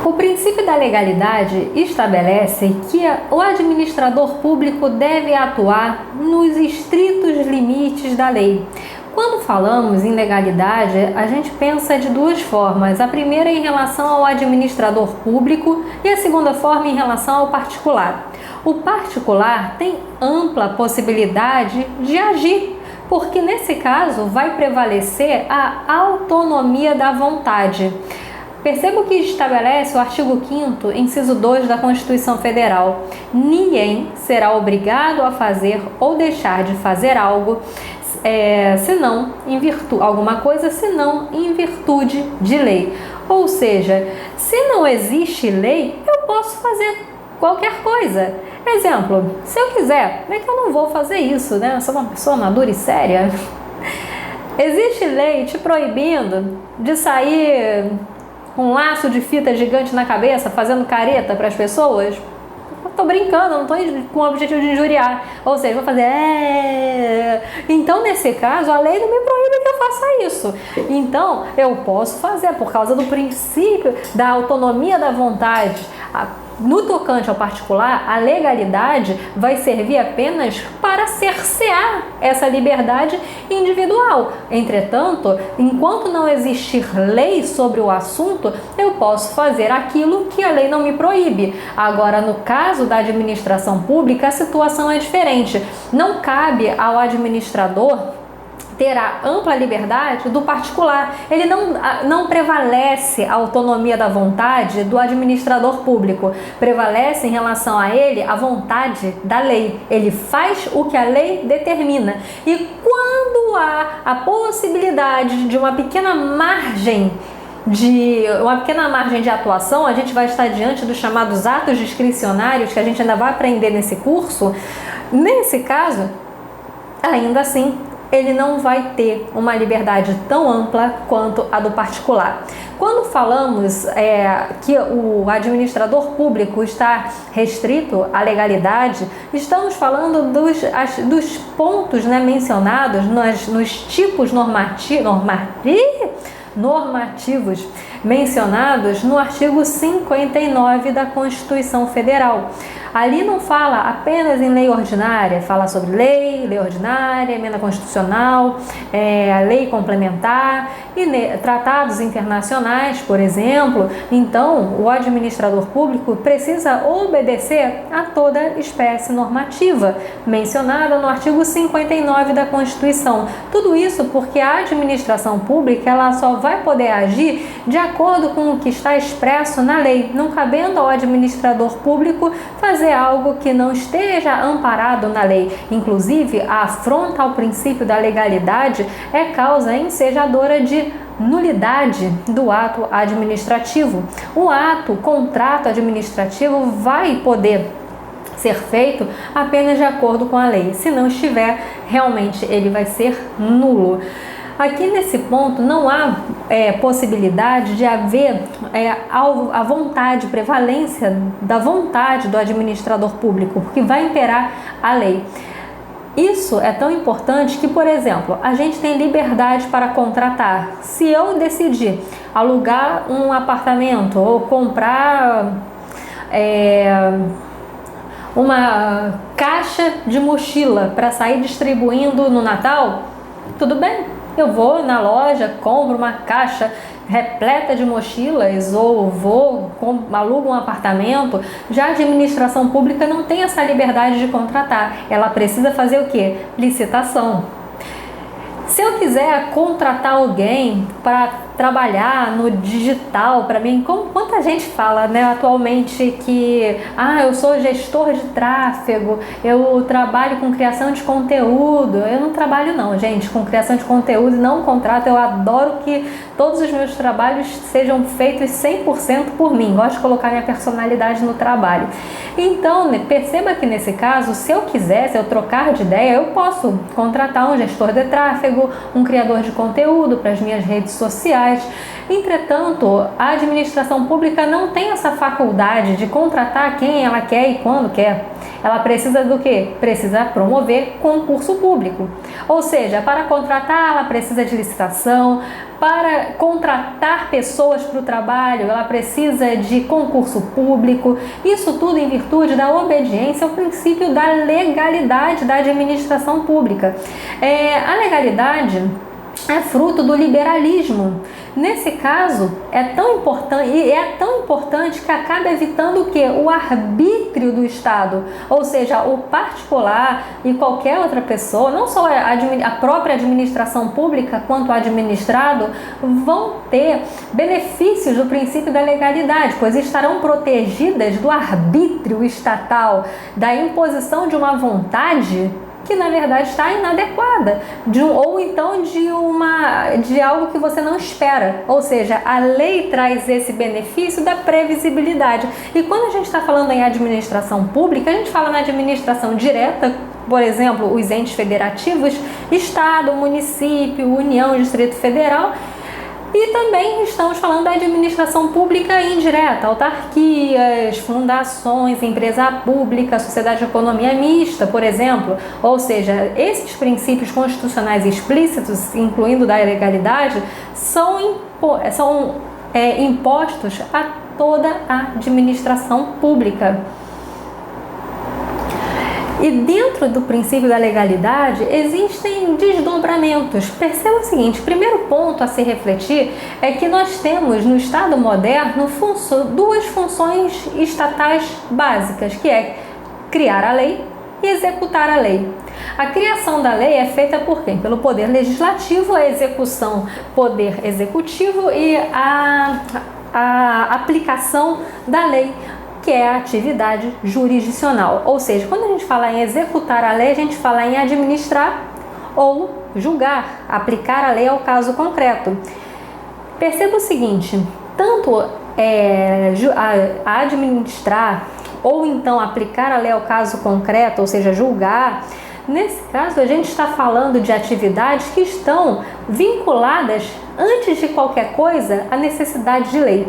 O princípio da legalidade estabelece que o administrador público deve atuar nos estritos limites da lei. Quando falamos em legalidade, a gente pensa de duas formas. A primeira em relação ao administrador público e a segunda forma em relação ao particular. O particular tem ampla possibilidade de agir, porque nesse caso vai prevalecer a autonomia da vontade. Perceba o que estabelece o artigo 5º, inciso 2 da Constituição Federal. Ninguém será obrigado a fazer ou deixar de fazer algo, senão em virtude de lei. Ou seja, se não existe lei, eu posso fazer qualquer coisa. Exemplo, se eu quiser, é que eu não vou fazer isso, né? Eu sou uma pessoa madura e séria. Existe lei te proibindo de sair com um laço de fita gigante na cabeça, fazendo careta para as pessoas? Eu tô brincando, não tô com o objetivo de injuriar. Ou seja, vou fazer Então, nesse caso, a lei não me proíbe que eu faça isso. Então, eu posso fazer por causa do princípio da autonomia da vontade. No tocante ao particular, a legalidade vai servir apenas para cercear essa liberdade individual. Entretanto, enquanto não existir lei sobre o assunto, eu posso fazer aquilo que a lei não me proíbe. Agora, no caso da administração pública, a situação é diferente. Não cabe ao administrador ter a ampla liberdade do particular. Ele não prevalece a autonomia da vontade do administrador público. Prevalece em relação a ele a vontade da lei. Ele faz o que a lei determina. E quando há a possibilidade de uma pequena margem de atuação, a gente vai estar diante dos chamados atos discricionários, que a gente ainda vai aprender nesse curso. Nesse caso, ainda assim, ele não vai ter uma liberdade tão ampla quanto a do particular. Quando falamos que o administrador público está restrito à legalidade, estamos falando dos pontos, né, mencionados nos tipos normativos mencionados no artigo 59 da Constituição Federal. Ali não fala apenas em lei ordinária, fala sobre lei ordinária, emenda constitucional, lei complementar e tratados internacionais, por exemplo. Então, o administrador público precisa obedecer a toda espécie normativa mencionada no artigo 59 da Constituição. Tudo isso porque a administração pública ela só vai poder agir de acordo com o que está expresso na lei, não cabendo ao administrador público fazer algo que não esteja amparado na lei. Inclusive, a afronta ao princípio da legalidade é causa ensejadora de nulidade do ato administrativo. O contrato administrativo vai poder ser feito apenas de acordo com a lei. Se não estiver, realmente ele vai ser nulo. Aqui nesse ponto não há possibilidade de haver a vontade, prevalência da vontade do administrador público, porque vai imperar a lei. Isso é tão importante que, por exemplo, a gente tem liberdade para contratar. Se eu decidir alugar um apartamento ou comprar uma caixa de mochila para sair distribuindo no Natal, tudo bem. Eu vou na loja, compro uma caixa repleta de mochilas ou alugo um apartamento. Já a administração pública não tem essa liberdade de contratar. Ela precisa fazer o quê? Licitação. Se eu quiser contratar alguém para trabalhar no digital, para mim, quanta gente fala, né, atualmente que eu sou gestor de tráfego, eu trabalho com criação de conteúdo. Eu não trabalho não, gente, com criação de conteúdo, não contrato. Eu adoro que todos os meus trabalhos sejam feitos 100% por mim. Gosto de colocar minha personalidade no trabalho. Então, perceba que nesse caso, se eu trocar de ideia, eu posso contratar um gestor de tráfego, um criador de conteúdo para as minhas redes sociais. Entretanto, a administração pública não tem essa faculdade de contratar quem ela quer e quando quer. ela precisa do quê? Precisa promover concurso público. Ou seja, para contratar, ela precisa de licitação. Para contratar pessoas para o trabalho, ela precisa de concurso público. Isso tudo em virtude da obediência ao princípio da legalidade da administração pública. A legalidade é fruto do liberalismo. Nesse caso, é tão importante que acaba evitando o quê? O arbítrio do Estado, ou seja, o particular e qualquer outra pessoa, não só a própria administração pública quanto o administrado, vão ter benefícios do princípio da legalidade, pois estarão protegidas do arbítrio estatal, da imposição de uma vontade que na verdade está inadequada, ou então de algo que você não espera. Ou seja, a lei traz esse benefício da previsibilidade. E quando a gente está falando em administração pública, a gente fala na administração direta, por exemplo, os entes federativos, Estado, município, União, Distrito Federal. E também estamos falando da administração pública indireta, autarquias, fundações, empresa pública, sociedade de economia mista, por exemplo. Ou seja, esses princípios constitucionais explícitos, incluindo da legalidade, são impostos a toda a administração pública. E dentro do princípio da legalidade existem desdobramentos. Perceba o seguinte, o primeiro ponto a se refletir é que nós temos no Estado moderno duas funções estatais básicas, que é criar a lei e executar a lei. A criação da lei é feita por quem? Pelo Poder Legislativo, a execução, Poder Executivo e a aplicação da lei, que é a atividade jurisdicional. Ou seja, quando a gente fala em executar a lei, a gente fala em administrar ou julgar, aplicar a lei ao caso concreto. Perceba o seguinte, tanto administrar ou então aplicar a lei ao caso concreto, ou seja, julgar, nesse caso a gente está falando de atividades que estão vinculadas, antes de qualquer coisa, à necessidade de lei.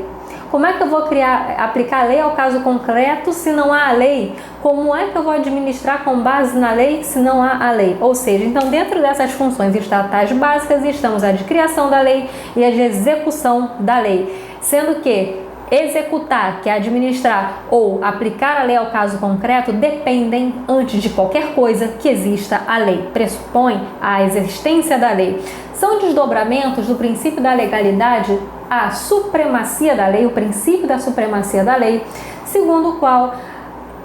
Como é que eu vou aplicar a lei ao caso concreto se não há a lei? Como é que eu vou administrar com base na lei se não há a lei? Ou seja, então dentro dessas funções estatais básicas estamos a de criação da lei e a de execução da lei. Sendo que executar, que é administrar, ou aplicar a lei ao caso concreto, dependem, antes de qualquer coisa, que exista a lei. Pressupõe a existência da lei. São desdobramentos do princípio da legalidade a supremacia da lei, o princípio da supremacia da lei, segundo o qual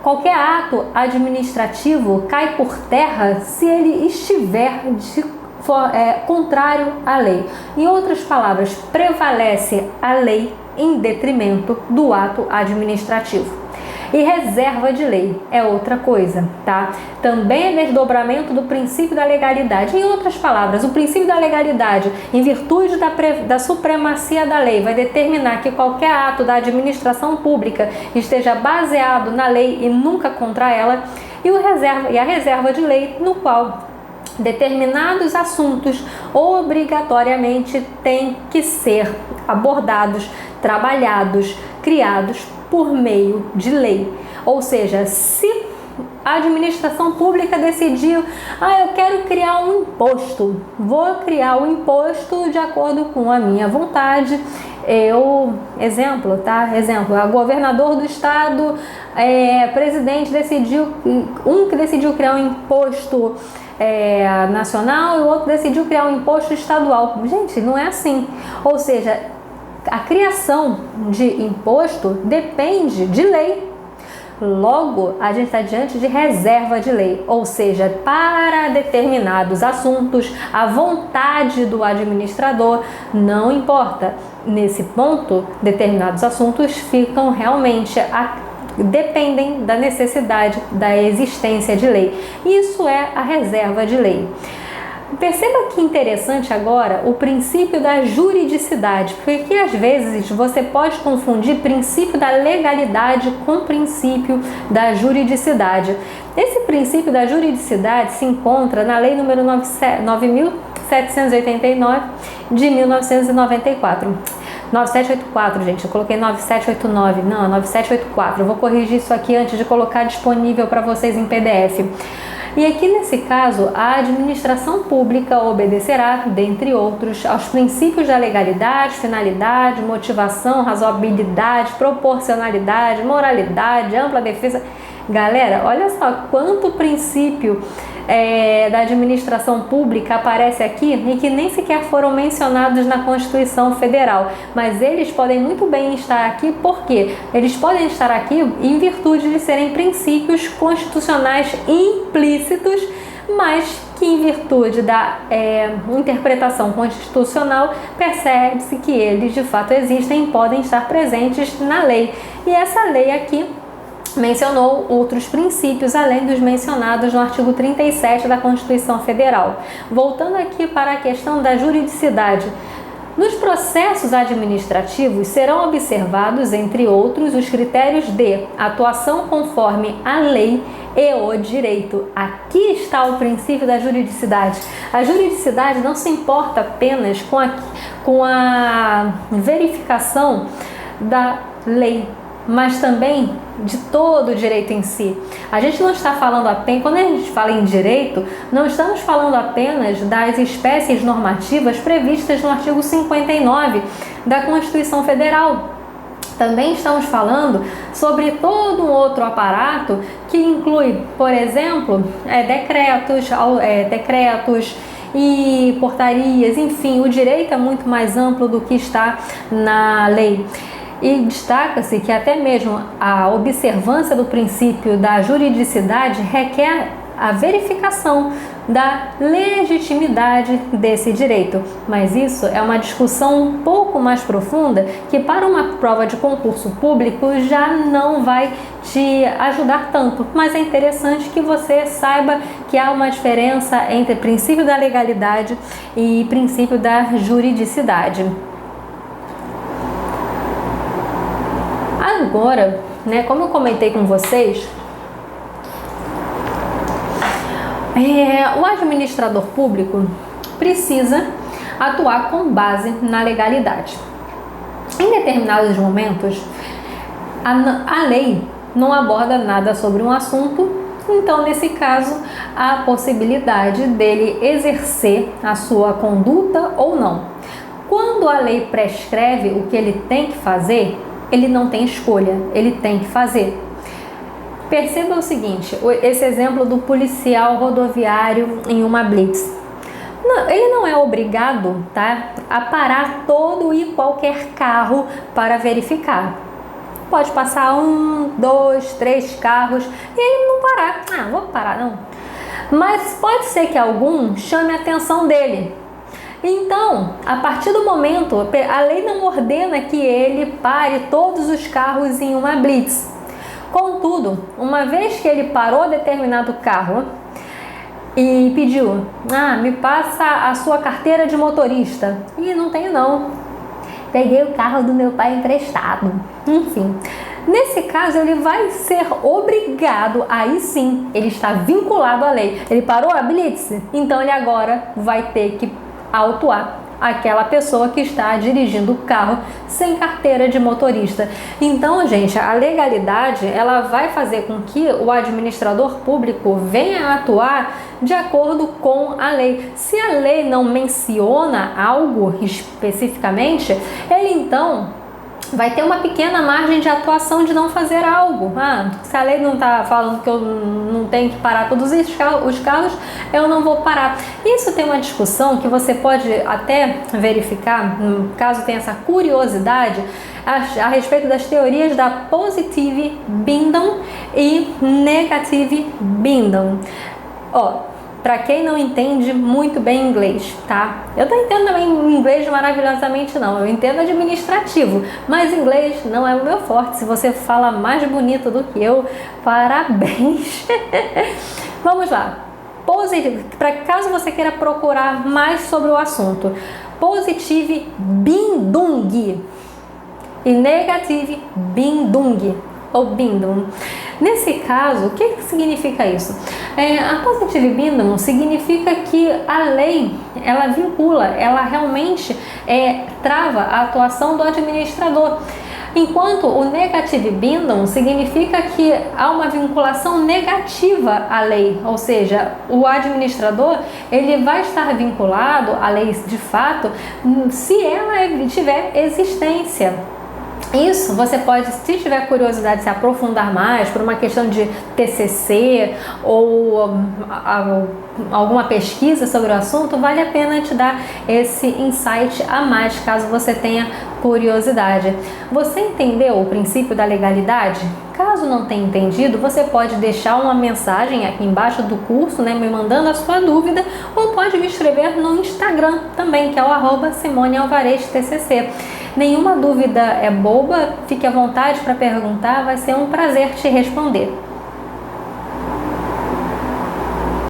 qualquer ato administrativo cai por terra se ele estiver contrário à lei. Em outras palavras, prevalece a lei em detrimento do ato administrativo. E reserva de lei é outra coisa, tá? Também é desdobramento do princípio da legalidade. Em outras palavras, o princípio da legalidade, em virtude da supremacia da lei, vai determinar que qualquer ato da administração pública esteja baseado na lei e nunca contra ela, e a reserva de lei, no qual determinados assuntos obrigatoriamente têm que ser abordados, trabalhados, criados por meio de lei. Ou seja, se a administração pública decidiu, eu quero criar um imposto, vou criar o imposto de acordo com a minha vontade. Exemplo, o governador do estado, presidente que decidiu criar um imposto nacional e o outro decidiu criar um imposto estadual. Gente, não é assim. Ou seja, a criação de imposto depende de lei. Logo, a gente está diante de reserva de lei, ou seja, para determinados assuntos, a vontade do administrador não importa. Nesse ponto, determinados assuntos ficam realmente dependem da necessidade da existência de lei. Isso é a reserva de lei. Perceba que interessante agora o princípio da juridicidade, porque aqui às vezes você pode confundir princípio da legalidade com o princípio da juridicidade. Esse princípio da juridicidade se encontra na Lei nº 9.789 de 1994. 9784, gente, eu coloquei 9789, não, 9784. Eu vou corrigir isso aqui antes de colocar disponível para vocês em PDF. E aqui nesse caso, a administração pública obedecerá, dentre outros, aos princípios da legalidade, finalidade, motivação, razoabilidade, proporcionalidade, moralidade, ampla defesa. Galera, olha só quanto princípio da administração pública aparece aqui e que nem sequer foram mencionados na Constituição Federal, mas eles podem muito bem estar aqui porque eles podem estar aqui em virtude de serem princípios constitucionais implícitos, mas que em virtude da interpretação constitucional percebe-se que eles de fato existem e podem estar presentes na lei. E essa lei aqui mencionou outros princípios além dos mencionados no artigo 37 da Constituição Federal. Voltando aqui para a questão da juridicidade. Nos processos administrativos serão observados, entre outros, os critérios de atuação conforme a lei e o direito. Aqui está o princípio da juridicidade. A juridicidade não se importa apenas com a verificação da lei, mas também de todo o direito em si. A gente não está falando apenas, quando a gente fala em direito, não estamos falando apenas das espécies normativas previstas no artigo 59 da Constituição Federal. Também estamos falando sobre todo um outro aparato que inclui, por exemplo, decretos e portarias, enfim, o direito é muito mais amplo do que está na lei. E destaca-se que até mesmo a observância do princípio da juridicidade requer a verificação da legitimidade desse direito. Mas isso é uma discussão um pouco mais profunda que para uma prova de concurso público já não vai te ajudar tanto. Mas é interessante que você saiba que há uma diferença entre princípio da legalidade e princípio da juridicidade. Agora, como eu comentei com vocês, o administrador público precisa atuar com base na legalidade. Em determinados momentos, a lei não aborda nada sobre um assunto, então, nesse caso, há a possibilidade dele exercer a sua conduta ou não. Quando a lei prescreve o que ele tem que fazer, ele não tem escolha, ele tem que fazer. Perceba o seguinte, esse exemplo do policial rodoviário em uma blitz. Ele não é obrigado, a parar todo e qualquer carro para verificar. Pode passar 1, 2, 3 carros e ele não parar. Vou parar não. Mas pode ser que algum chame a atenção dele. Então, a partir do momento, a lei não ordena que ele pare todos os carros em uma blitz. Contudo, uma vez que ele parou determinado carro e pediu, me passa a sua carteira de motorista. E não tenho não. Peguei o carro do meu pai emprestado. Enfim, nesse caso ele vai ser obrigado, aí sim, ele está vinculado à lei. Ele parou a blitz, então ele agora vai ter que autuar aquela pessoa que está dirigindo o carro sem carteira de motorista. Então, gente, a legalidade ela vai fazer com que o administrador público venha a atuar de acordo com a lei. Se a lei não menciona algo especificamente, ele então vai ter uma pequena margem de atuação de não fazer algo. Se a lei não está falando que eu não tenho que parar todos os carros, eu não vou parar. Isso tem uma discussão que você pode até verificar, caso tenha essa curiosidade, a respeito das teorias da Positive Bindung e Negative Bindung. Para quem não entende muito bem inglês, Eu não entendo também inglês maravilhosamente não, eu entendo administrativo, mas inglês não é o meu forte. Se você fala mais bonito do que eu, parabéns! Vamos lá. Para caso você queira procurar mais sobre o assunto, Positive Bindung e Negative Bindung ou Bindung. Nesse caso, o que significa isso? A positive bindung significa que a lei, ela vincula, ela realmente trava a atuação do administrador. Enquanto o negative bindung significa que há uma vinculação negativa à lei, ou seja, o administrador ele vai estar vinculado à lei de fato se ela tiver existência. Isso você pode, se tiver curiosidade de se aprofundar mais por uma questão de TCC ou alguma pesquisa sobre o assunto, vale a pena te dar esse insight a mais, caso você tenha curiosidade. Você entendeu o princípio da legalidade? Caso não tenha entendido, você pode deixar uma mensagem aqui embaixo do curso, me mandando a sua dúvida, ou pode me escrever no Instagram também, que é o @SimoneAlvarezTCC. Nenhuma dúvida é boba, fique à vontade para perguntar, vai ser um prazer te responder.